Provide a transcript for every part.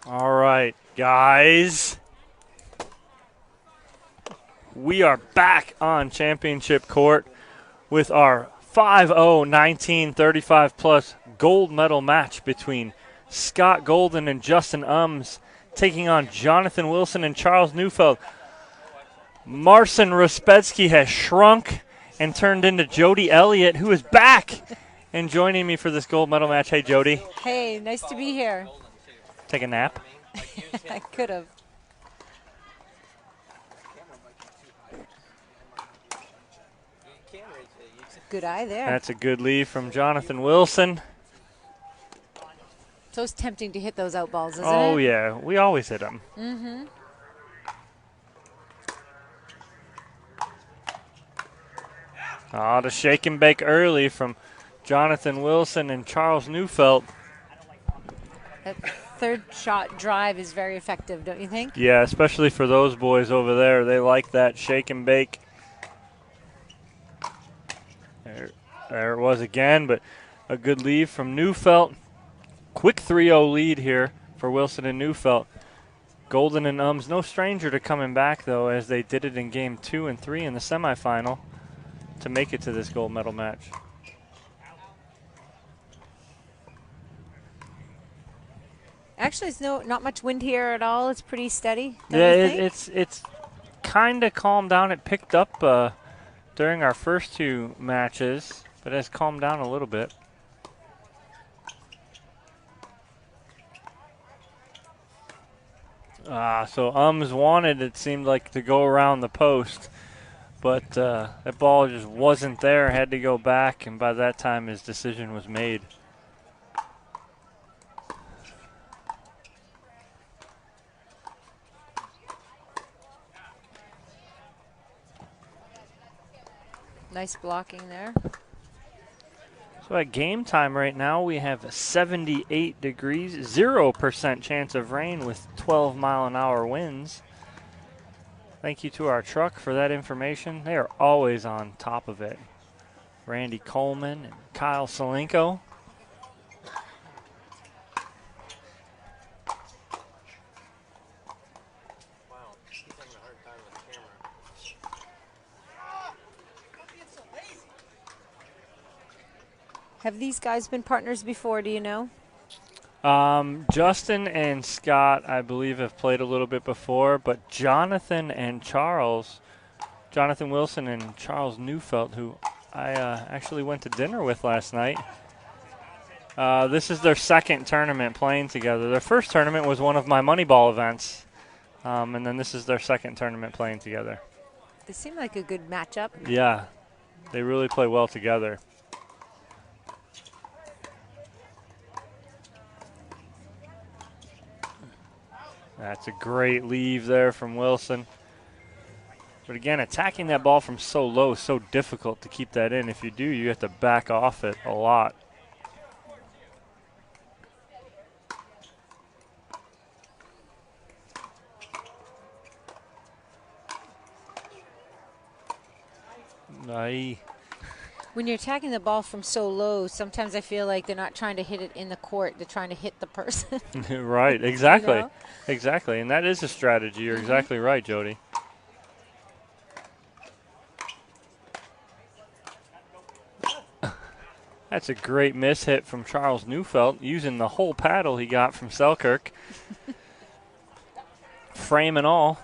All right, guys. We are back on championship court with our 5-0 1935 plus gold medal match between Scott Golden and Justin Umbs taking on Johnathan Wilson and Charles Neufeldt. Marcin Ruspetsky has shrunk and turned into Jody Elliott, who is back and joining me for this gold medal match. Hey, Jody. Hey, nice to be here. Take a nap? I could have. Good eye there. That's a good lead from Johnathan Wilson. So it's tempting to hit those out balls, isn't it? Oh, yeah. We always hit them. Mm-hmm. The shake and bake early from Johnathan Wilson and Charles Neufeldt. That third shot drive is very effective, don't you think? Yeah, especially for those boys over there. They like that shake and bake. There it was again, but a good lead from Neufeldt. Quick 3-0 lead here for Wilson and Neufeldt. Golden and Umbs, no stranger to coming back, though, as they did it in game 2 and 3 in the semifinal to make it to this gold medal match. Actually, it's not much wind here at all. It's pretty steady. Yeah, it's kind of calmed down. It picked up during our first 2 matches, but has calmed down a little bit. So Umbs wanted, it seemed like, to go around the post, but that ball just wasn't there, had to go back, and by that time his decision was made. Nice blocking there. So at game time right now, we have 78 degrees, 0% chance of rain with 12-mile-an-hour winds. Thank you to our truck for that information. They are always on top of it. Randy Coleman and Kyle Salenko. Have these guys been partners before, do you know? Justin and Scott, I believe, have played a little bit before, but Johnathan and Charles, Johnathan Wilson and Charles Neufeldt, who I actually went to dinner with last night, this is their second tournament playing together. Their first tournament was one of my Moneyball events, and then this is their second tournament playing together. They seem like a good matchup. Yeah, they really play well together. That's a great leave there from Wilson. But again, attacking that ball from so low is so difficult to keep that in. If you do, you have to back off it a lot. Aye. When you're attacking the ball from so low, sometimes I feel like they're not trying to hit it in the court. They're trying to hit the person. Right, exactly. You know? Exactly, and that is a strategy. You're exactly right, Jody. That's a great miss hit from Charles Neufeldt, using the whole paddle he got from Selkirk. Frame and all.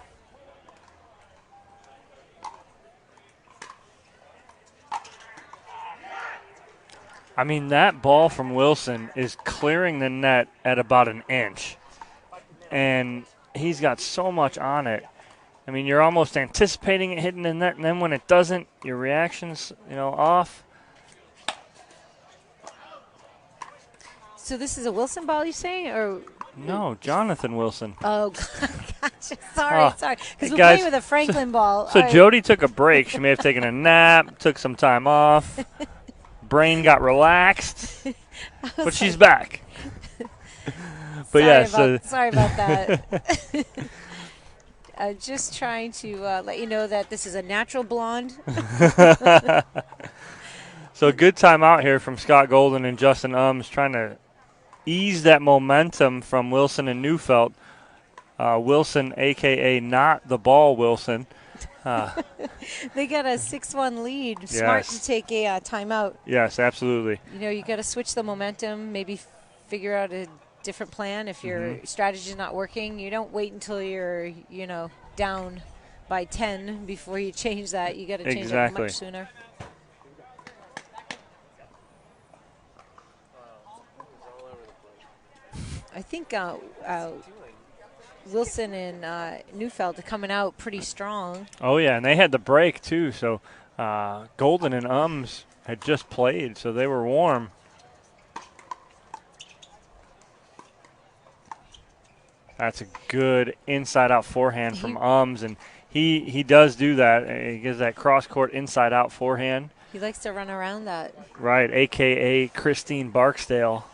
I mean, that ball from Wilson is clearing the net at about an inch. And he's got so much on it. I mean, you're almost anticipating it hitting the net, and then when it doesn't, your reaction's, off. So this is a Wilson ball, you say, or? No, Johnathan Wilson. Oh, gotcha. Sorry. Because we're guys, playing with a Franklin ball. So Jody took a break. She may have taken a nap, took some time off. Brain got relaxed, but she's back. But sorry about that. I'm just trying to let you know that this is a natural blonde. So good timeout here from Scott Golden and Justin Umbs, trying to ease that momentum from Wilson and Neufeldt. Wilson, a.k.a. not the ball Wilson. They got a 6-1 lead. Yes. Smart to take a timeout. Yes, absolutely. You know, you got to switch the momentum, maybe figure out a different plan. If your strategy is not working, you don't wait until you're, down by 10 before you change that. You got to change it much sooner. I think Wilson and Neufeldt are coming out pretty strong. Oh, yeah, and they had the break, too. So Golden and Umbs had just played, so they were warm. That's a good inside-out forehand from Umbs, and he does do that. He gives that cross-court inside-out forehand. He likes to run around that. Right, a.k.a. Christine Barksdale.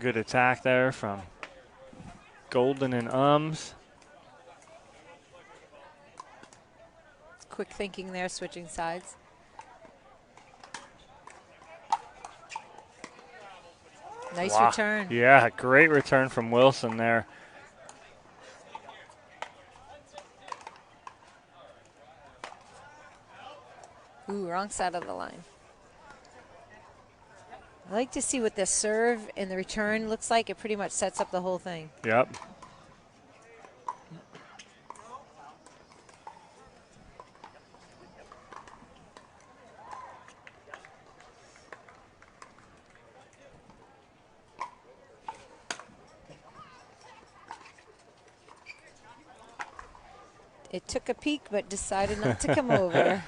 Good attack there from Golden and Umbs. Quick thinking there, switching sides. Nice return. Yeah, great return from Wilson there. Ooh, wrong side of the line. I like to see what the serve and the return looks like. It pretty much sets up the whole thing. Yep. It took a peek, but decided not to come over.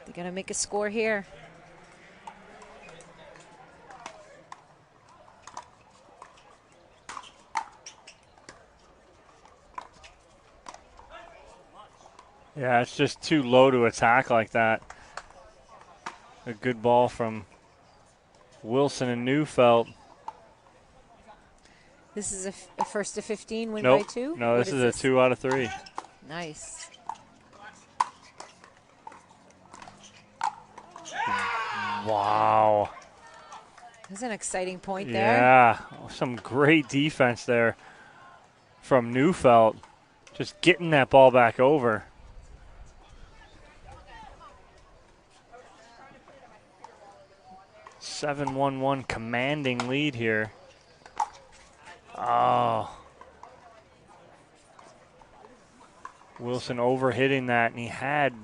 They're going to make a score here. Yeah, it's just too low to attack like that. A good ball from Wilson and Neufeldt. This is a first to 15 win Nope. by 2? No, this is a 2 out of 3. Nice. Wow. That's an exciting point there. Yeah, some great defense there from Neufeldt. Just getting that ball back over. (7-1-1) commanding lead here. Oh. Wilson overhitting that, and he had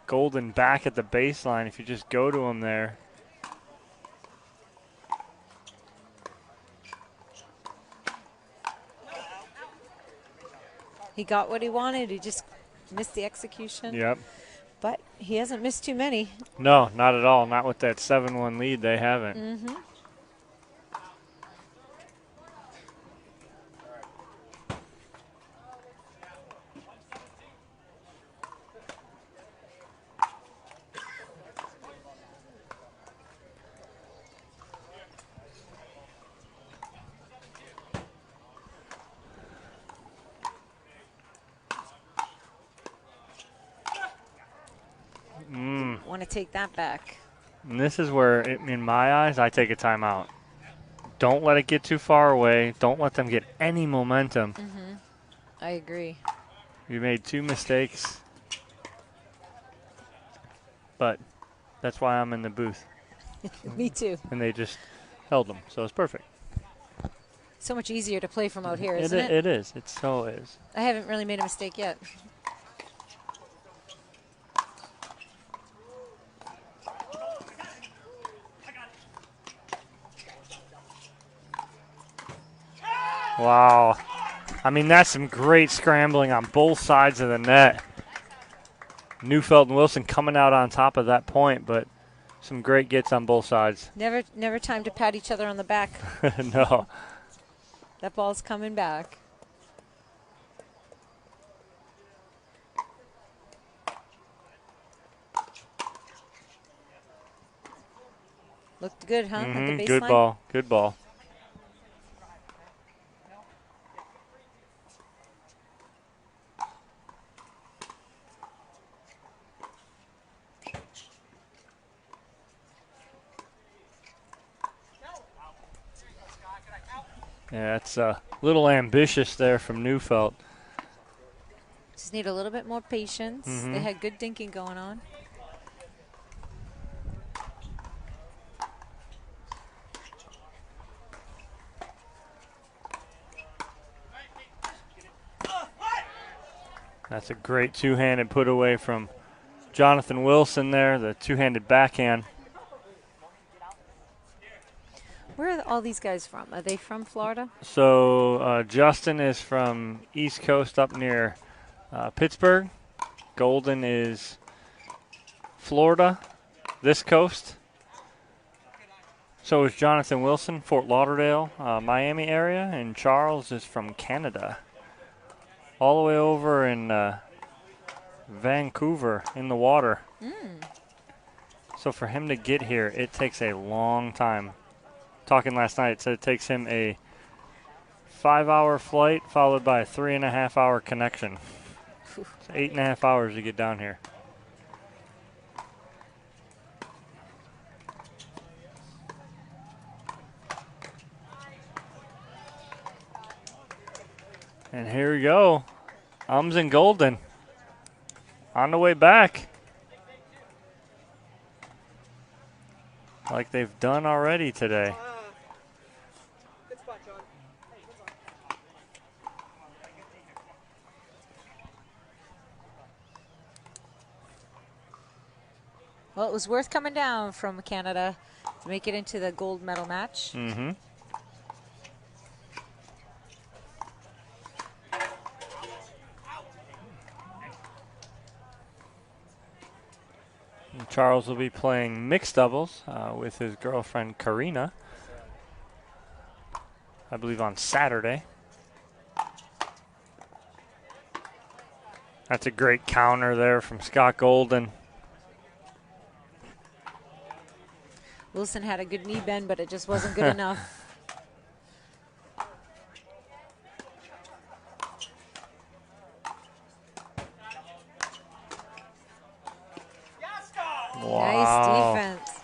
Golden back at the baseline if you just go to him there. He got what he wanted. He just missed the execution. Yep. But he hasn't missed too many. No, not at all. Not with that 7-1 lead. They haven't. Mm-hmm. Want to take that back. And this is where, in my eyes, I take a timeout. Don't let it get too far away. Don't let them get any momentum. Mm-hmm. I agree. You made 2 mistakes. But that's why I'm in the booth. Me too. And they just held them, so it's perfect. So much easier to play from out here, isn't it? It is. It so is. I haven't really made a mistake yet. Wow. I mean, that's some great scrambling on both sides of the net. Neufeldt and Wilson coming out on top of that point, but some great gets on both sides. Never time to pat each other on the back. No. That ball's coming back. Looked good, huh? At the baseline? Good ball. Good ball. Yeah, it's a little ambitious there from Neufeldt. Just need a little bit more patience. They had good dinking going on. That's a great two-handed put away from Johnathan Wilson there, the two-handed backhand. Where are all these guys from? Are they from Florida? So Justin is from East Coast up near Pittsburgh. Golden is Florida, this coast. So is Johnathan Wilson, Fort Lauderdale, Miami area. And Charles is from Canada. All the way over in Vancouver in the water. So for him to get here, it takes a long time. Talking last night, it said it takes him a 5-hour flight followed by a 3.5-hour connection. It's 8.5 hours to get down here. And here we go. Umbs and Golden on the way back. Like they've done already today. Well, it was worth coming down from Canada to make it into the gold medal match. Charles will be playing mixed doubles with his girlfriend Karina, I believe on Saturday. That's a great counter there from Scott Golden. Wilson had a good knee bend, but it just wasn't good enough. Wow. Nice defense.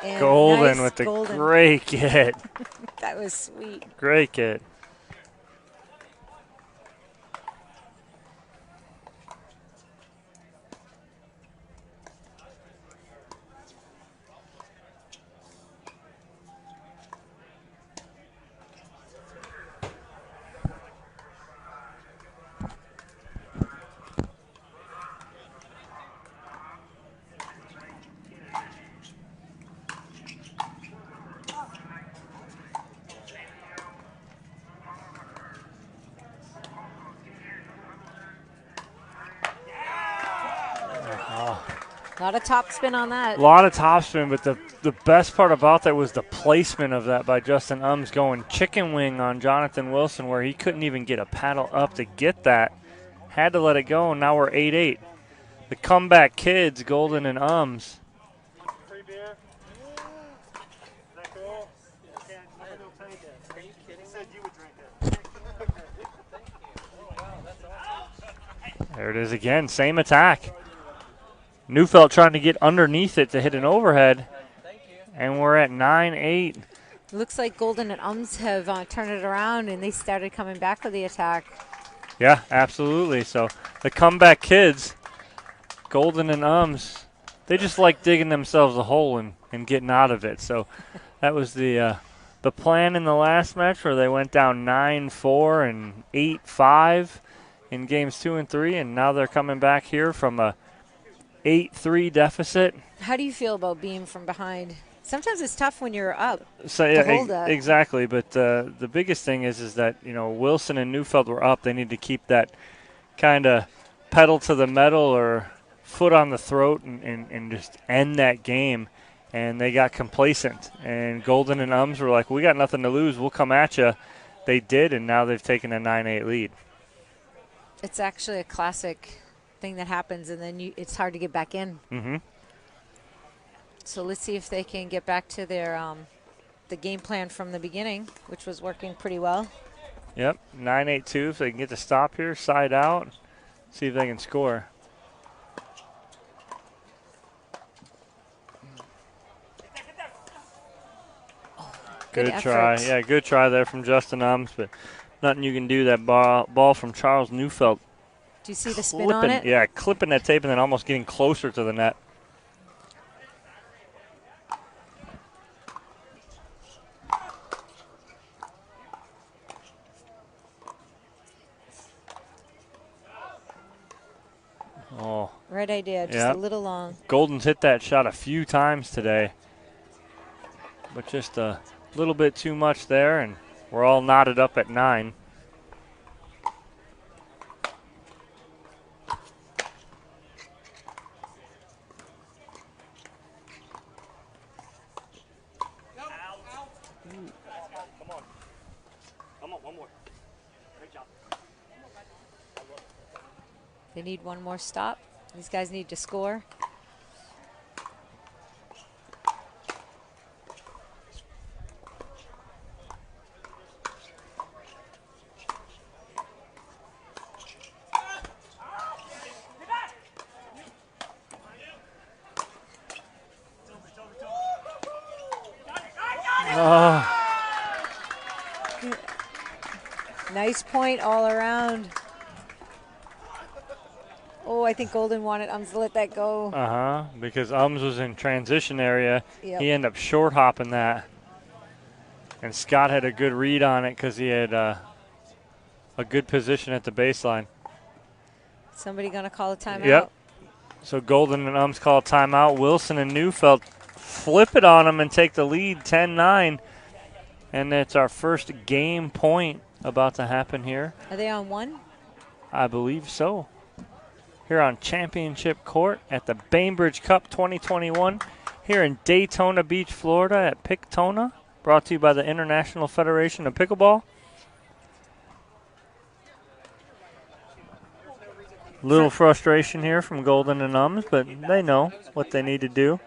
And Golden nice with the Golden. great get. That was sweet. Great get. A lot of topspin on that. A lot of topspin, but the best part about that was the placement of that by Justin Umbs going chicken wing on Johnathan Wilson where he couldn't even get a paddle up to get that. Had to let it go, and now we're 8-8. The comeback kids, Golden and Umbs. Free beer. Is that cool? Are you kidding? Said you would drink it. There it is again, same attack. Neufeldt trying to get underneath it to hit an overhead. And we're at 9-8. Looks like Golden and Umbs have turned it around, and they started coming back with the attack. Yeah, absolutely. So the comeback kids, Golden and Umbs, they just like digging themselves a hole and getting out of it. So that was the plan in the last match where they went down 9-4 and 8-5 in games 2 and 3, and now they're coming back here from a 8-3 deficit. How do you feel about being from behind? Sometimes it's tough when you're up. So to hold that. Exactly. But the biggest thing is that Wilson and Neufeldt were up. They need to keep that kind of pedal to the metal or foot on the throat and just end that game. And they got complacent. And Golden and Umbs were like, we got nothing to lose. We'll come at you. They did, and now they've taken a 9-8 lead. It's actually a classic thing that happens, and then it's hard to get back in. Mm-hmm. So let's see if they can get back to their the game plan from the beginning, which was working pretty well. Yep, 9-8-2. If they can get the stop here, side out, see if they can score. Good try. Yeah, good try there from Justin Umbs, but nothing you can do. That ball from Charles Neufeldt. Do you see the spin on it? Yeah, clipping that tape and then almost getting closer to the net. Oh. Right idea, just a little long. Golden's hit that shot a few times today, but just a little bit too much there, and we're all knotted up at 9. They need one more stop. These guys need to score. Nice point all around. Oh, I think Golden wanted Umbs to let that go. Because Umbs was in transition area. Yep. He ended up short hopping that. And Scott had a good read on it because he had a good position at the baseline. Somebody going to call a timeout? Yep. So Golden and Umbs call a timeout. Wilson and Neufeldt flip it on them and take the lead 10-9. And it's our first game point about to happen here. Are they on 1? I believe so. Here on Championship Court at the Bainbridge Cup 2021 here in Daytona Beach, Florida at Picktona, brought to you by the International Federation of Pickleball. Little frustration here from Golden and Umbs, but they know what they need to do.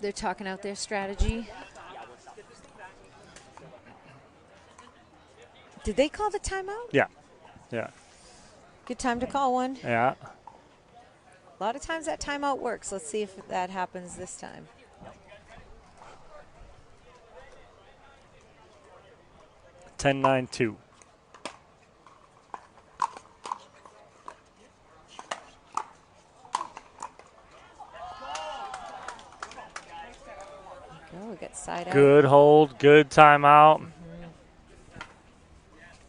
They're talking out their strategy. Did they call the timeout? Yeah. Good time to call one. Yeah. A lot of times that timeout works. Let's see if that happens this time. (10-9-2). Go, we got side out. Good hold, good timeout.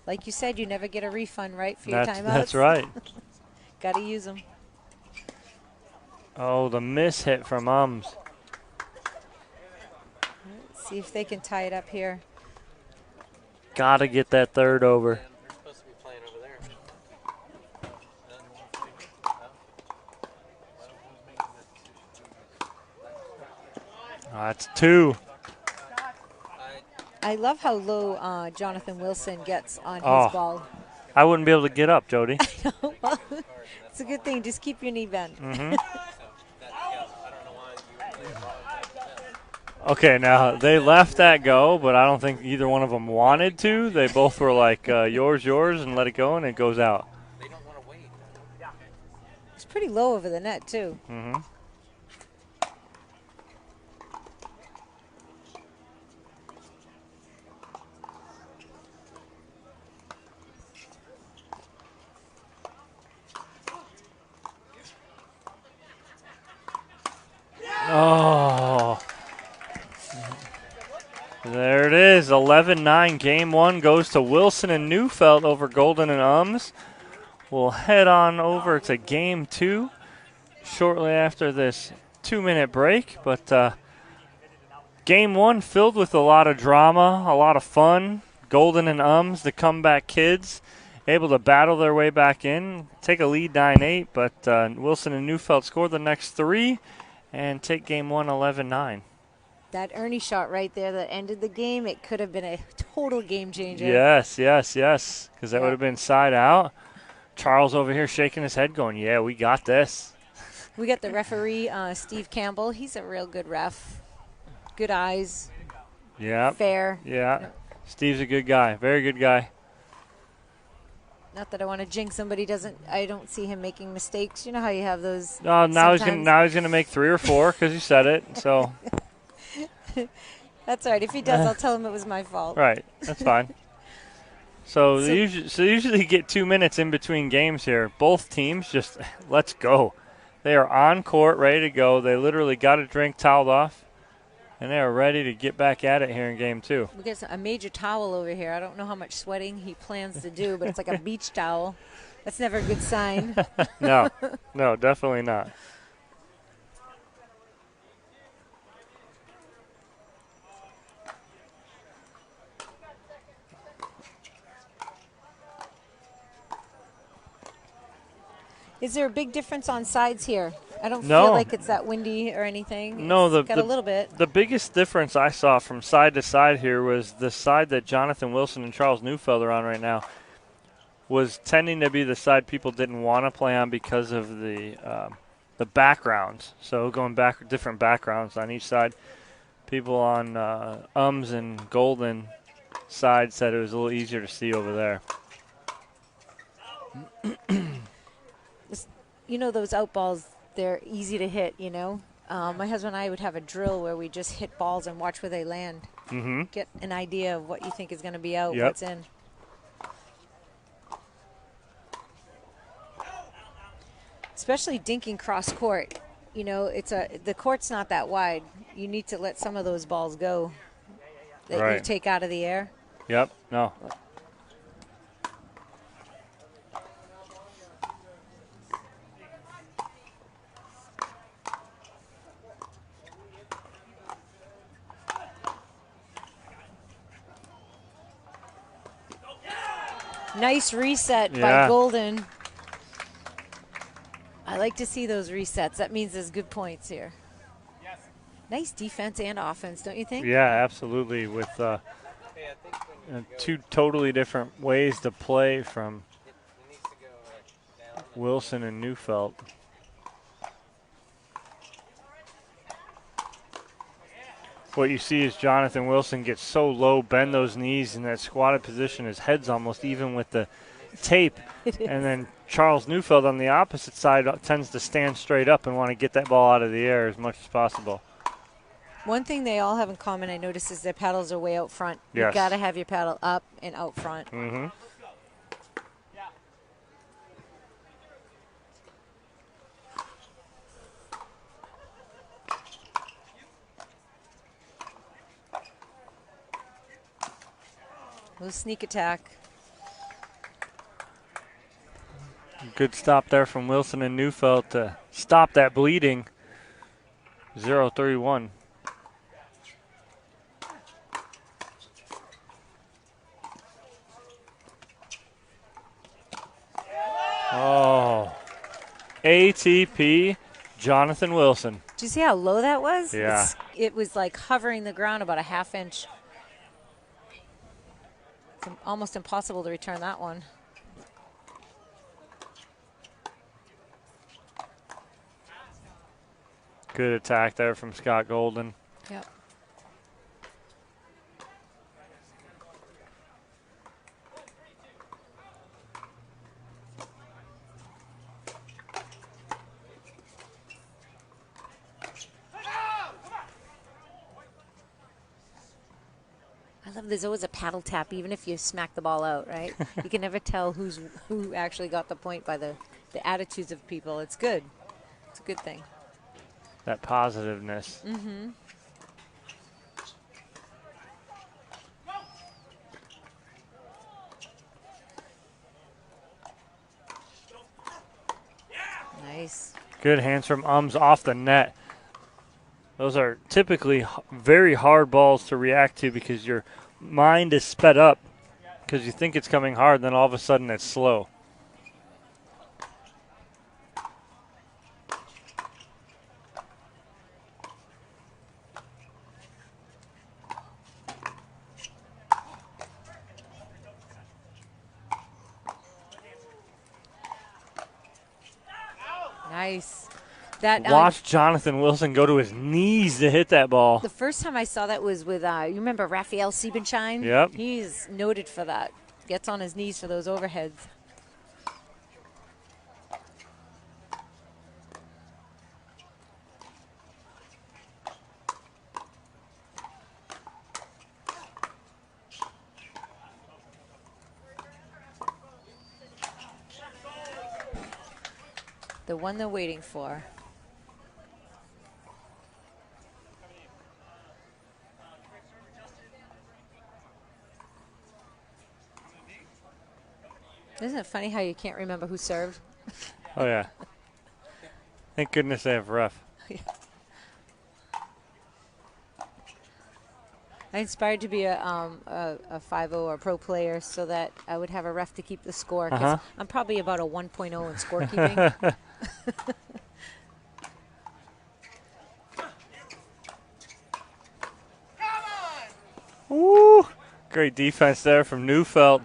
Like you said, you never get a refund, right, for your timeouts? That's right. Got to use them. Oh, the miss hit from Umbs. Let's see if they can tie it up here. Got to get that third over. That's 2. I love how low Johnathan Wilson gets on his ball. I wouldn't be able to get up, Jody. I know. Well, it's a good thing. Just keep your knee bent. Okay, now they left that go, but I don't think either one of them wanted to. They both were like, yours, and let it go, and it goes out. They don't want to wait. It's pretty low over the net, too. Oh. There it is. 11-9. Game 1 goes to Wilson and Neufeldt over Golden and Umbs. We'll head on over to Game 2 shortly after this 2-minute break. But Game 1 filled with a lot of drama, a lot of fun. Golden and Umbs, the comeback kids. able to battle their way back in, take a lead 9-8, but Wilson and Neufeldt score the next 3 and take game 1 11-9. That Ernie shot right there that ended the game, it could have been a total game changer. Yes, because that would have been side out. Charles over here shaking his head going, yeah, we got this. We got the referee, Steve Campbell. He's a real good ref. Good eyes. Yeah. Fair. Yeah. Steve's a good guy. Very good guy. Not that I want to jinx him, but I don't see him making mistakes. You know how you have those. Now he's gonna make 3 or 4 because you said it. So. That's all right. If he does, I'll tell him it was my fault. Right. That's fine. So they usually get 2 minutes in between games here. Both teams just let's go. They are on court, ready to go. They literally got a drink toweled off, and they are ready to get back at it here in game 2. We got a major towel over here. I don't know how much sweating he plans to do, but it's like a beach towel. That's never a good sign. No, definitely not. Is there a big difference on sides here? I don't No. feel like it's that windy or anything. No, It's got a little bit. The biggest difference I saw from side to side here was the side that Johnathan Wilson and Charles Neufeldt are on right now was tending to be the side people didn't want to play on because of the backgrounds. So going back different backgrounds on each side. People on Umbs and Golden side said it was a little easier to see over there. You know those out balls, they're easy to hit, you know. My husband and I would have a drill where we just hit balls and watch where they land. Mm-hmm. Get an idea of what you think is going to be out, Yep. what's in. Especially dinking cross court. You know, the court's not that wide. You need to let some of those balls go that you take out of the air. Yep, no. Nice reset by Golden. I like to see those resets. That means there's good points here. Yes. Nice defense and offense, don't you think? Yeah, absolutely. With 2 totally different ways to play from Wilson and Neufeldt. What you see is Johnathan Wilson gets so low, bend those knees in that squatted position. His head's almost even with the tape. And then Charles Neufeldt on the opposite side tends to stand straight up and want to get that ball out of the air as much as possible. One thing they all have in common, I noticed, is their paddles are way out front. Yes. You've got to have your paddle up and out front. Mm-hmm. Little sneak attack. Good stop there from Wilson and Neufeldt to stop that bleeding. 0-3-1. Oh, ATP, Johnathan Wilson. Did you see how low that was? Yeah. It was like hovering the ground about a half inch. It's almost impossible to return that one. Good attack there from Scott Golden. Yep. I love there's always a paddle tap, even if you smack the ball out, right? You can never tell who actually got the point by the attitudes of people. It's good. It's a good thing. That positiveness. Mm-hmm. Nice. Good hands from Umbs off the net. Those are typically very hard balls to react to because your mind is sped up because you think it's coming hard, then all of a sudden it's slow. Nice. Watch Johnathan Wilson go to his knees to hit that ball. The first time I saw that was with, you remember Raphael Siebenschein? Yep. He's noted for that. Gets on his knees for those overheads. The one they're waiting for. Isn't it funny how you can't remember who served? Oh, yeah. Thank goodness they have ref. I inspired to be a 5-0 or a pro player so that I would have a ref to keep the score. 'Cause I'm probably about a 1.0 in scorekeeping. Ooh, great defense there from Neufeldt.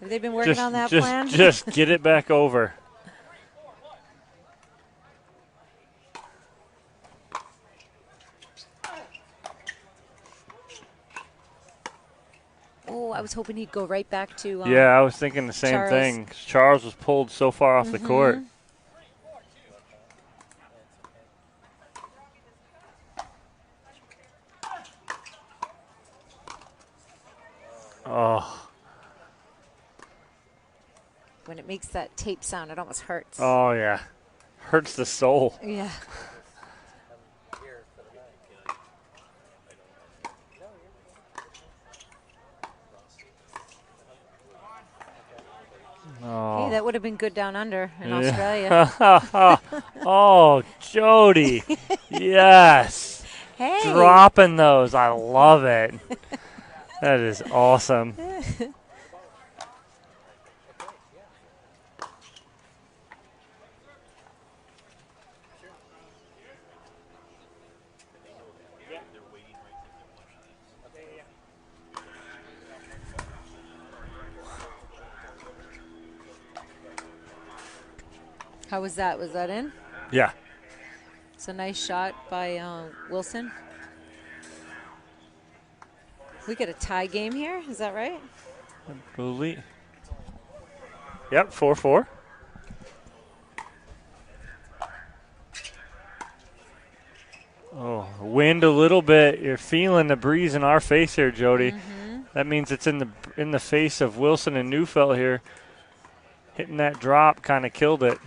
Have they been working on that plan? Just get it back over. Oh, I was hoping he'd go right back to yeah, I was thinking the same Charles. thing. Charles was pulled so far off the court. Oh. When it makes that tape sound, it almost hurts. Oh, yeah. Hurts the soul. Yeah. Oh. Hey, that would have been good down under in Australia. Oh, Jody. Yes. Hey. Dropping those. I love it. That is awesome. How was that? Was that in? Yeah. It's a nice shot by Wilson. We get a tie game here. Is that right? I believe. Yep, 4-4. Oh, wind a little bit. You're feeling the breeze in our face here, Jody. That means it's in the face of Wilson and Neufeldt here. Hitting that drop kind of killed it.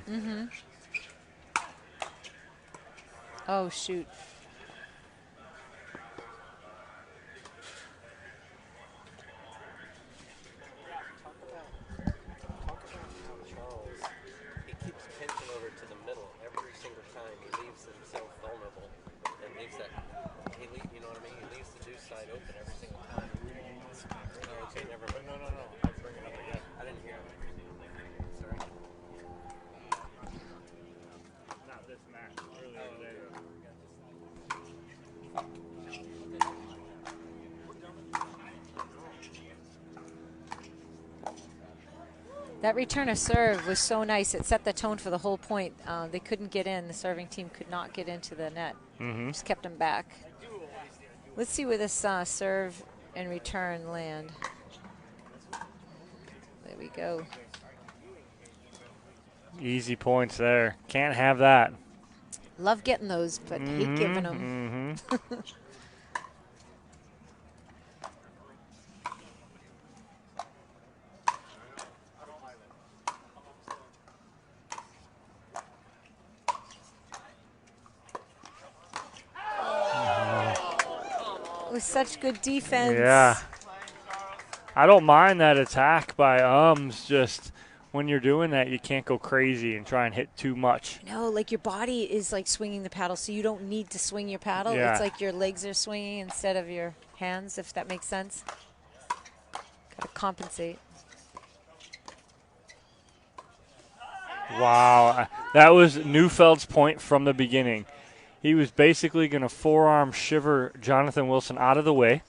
Oh, shoot. He keeps pinching over to the middle every single time. He leaves himself vulnerable and leaves that. You know what I mean? He leaves the deuce side open every single time. Oh, okay, never mind. No. I'll bring it up again. I didn't hear it. Sorry. Not this match. Earlier today. That return of serve was so nice. It set the tone for the whole point. They couldn't get in. The serving team could not get into the net. Just kept them back. Let's see where this serve and return land. There we go. Easy points there. Can't have that. Love getting those, but hate giving them. It was such good defense. Yeah. I don't mind that attack by Umbs. Just when you're doing that, you can't go crazy and try and hit too much. No, like your body is like swinging the paddle, so you don't need to swing your paddle. Yeah. It's like your legs are swinging instead of your hands, if that makes sense. Got to compensate. Wow, that was Neufeldt's point from the beginning. He was basically going to forearm shiver Johnathan Wilson out of the way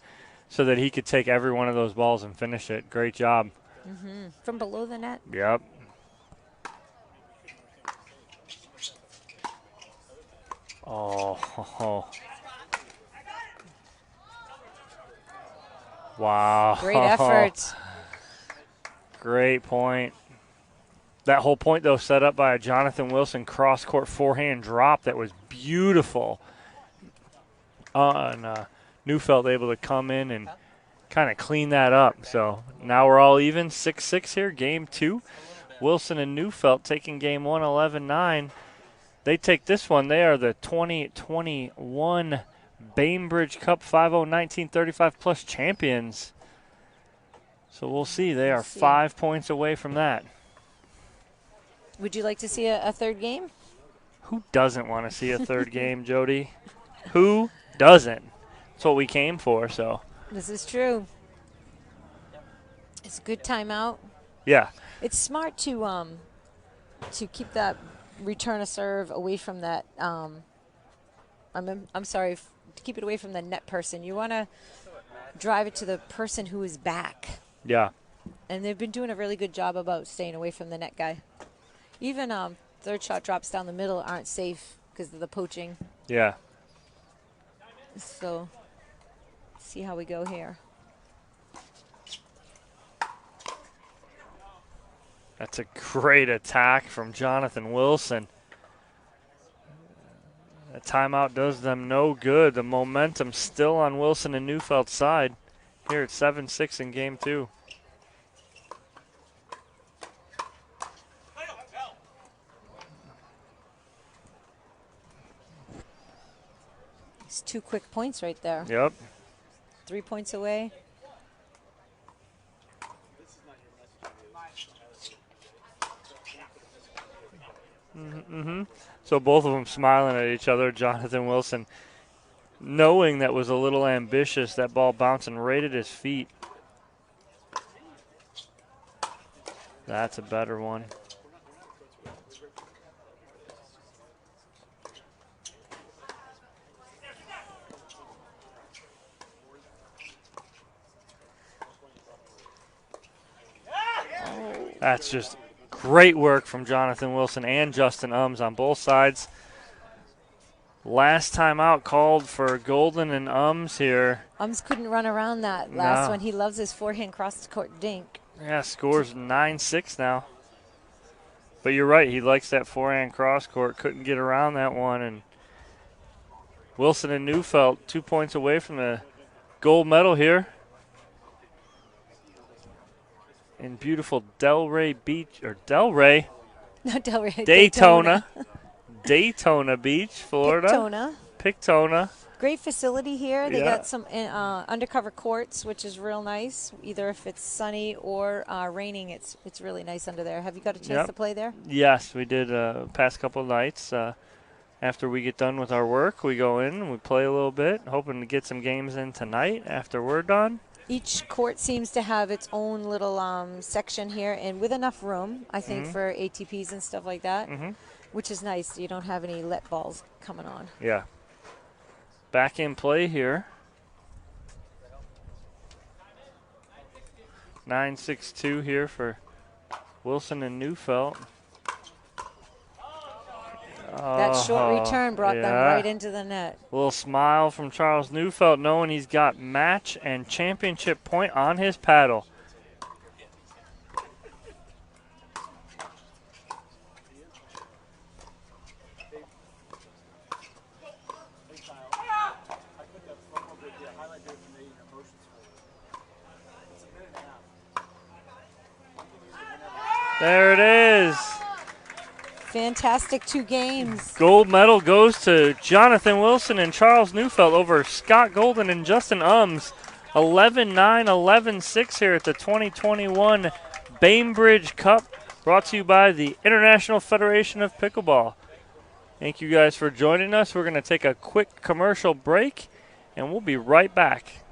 so that he could take every one of those balls and finish it. Great job. From below the net? Yep. Oh. Wow. Great effort. Great point. That whole point, though, set up by a Johnathan Wilson cross-court forehand drop that was beautiful. And Neufeldt able to come in and kind of clean that up. So now we're all even, 6-6 here, game 2. Wilson and Neufeldt taking game 1, 11-9. They take this one. They are the 2021 Bainbridge Cup 5-0 1935 plus champions. So we'll see. They are 5 points away from that. Would you like to see a third game? Who doesn't want to see a third game, Jody? Who doesn't? That's what we came for, so. This is true. It's a good timeout. Yeah. It's smart to keep that return a serve away from that. I'm sorry, to keep it away from the net person. You want to drive it to the person who is back. Yeah. And they've been doing a really good job about staying away from the net guy. Even third shot drops down the middle aren't safe because of the poaching. Yeah. So, see how we go here. That's a great attack from Johnathan Wilson. The timeout does them no good. The momentum still on Wilson and Neufeldt's side. Here it's 7-6 in game 2. It's 2 quick points right there. Yep. 3 points away. So both of them smiling at each other. Johnathan Wilson, knowing that was a little ambitious, that ball bouncing right at his feet. That's a better one. That's just great work from Johnathan Wilson and Justin Umbs on both sides. Last time out called for Golden and Umbs here. Umbs couldn't run around that last one. He loves his forehand cross-court dink. Yeah, scores 9-6 now. But you're right, he likes that forehand cross-court. Couldn't get around that one. And Wilson and Neufeldt 2 points away from the gold medal here. In beautiful Delray Beach, or Delray. Not Delray. Daytona. Daytona Beach, Florida. Pictona. Great facility here. They got some undercover courts, which is real nice. Either if it's sunny or raining, it's really nice under there. Have you got a chance to play there? Yes, we did past couple of nights. After we get done with our work, we go in and we play a little bit, hoping to get some games in tonight after we're done. Each court seems to have its own little section here, and with enough room, I think, for ATPs and stuff like that, which is nice. You don't have any let balls coming on. Yeah. Back in play here. 9-6-2 here for Wilson and Neufeldt. That short return brought them right into the net. A little smile from Charles Neufeldt, knowing he's got match and championship point on his paddle. There it is. Fantastic 2 games. Gold medal goes to Johnathan Wilson and Charles Neufeldt over Scott Golden and Justin Umbs. 11-9, 11-6 here at the 2021 Bainbridge Cup, brought to you by the International Federation of Pickleball. Thank you guys for joining us. We're going to take a quick commercial break, and we'll be right back.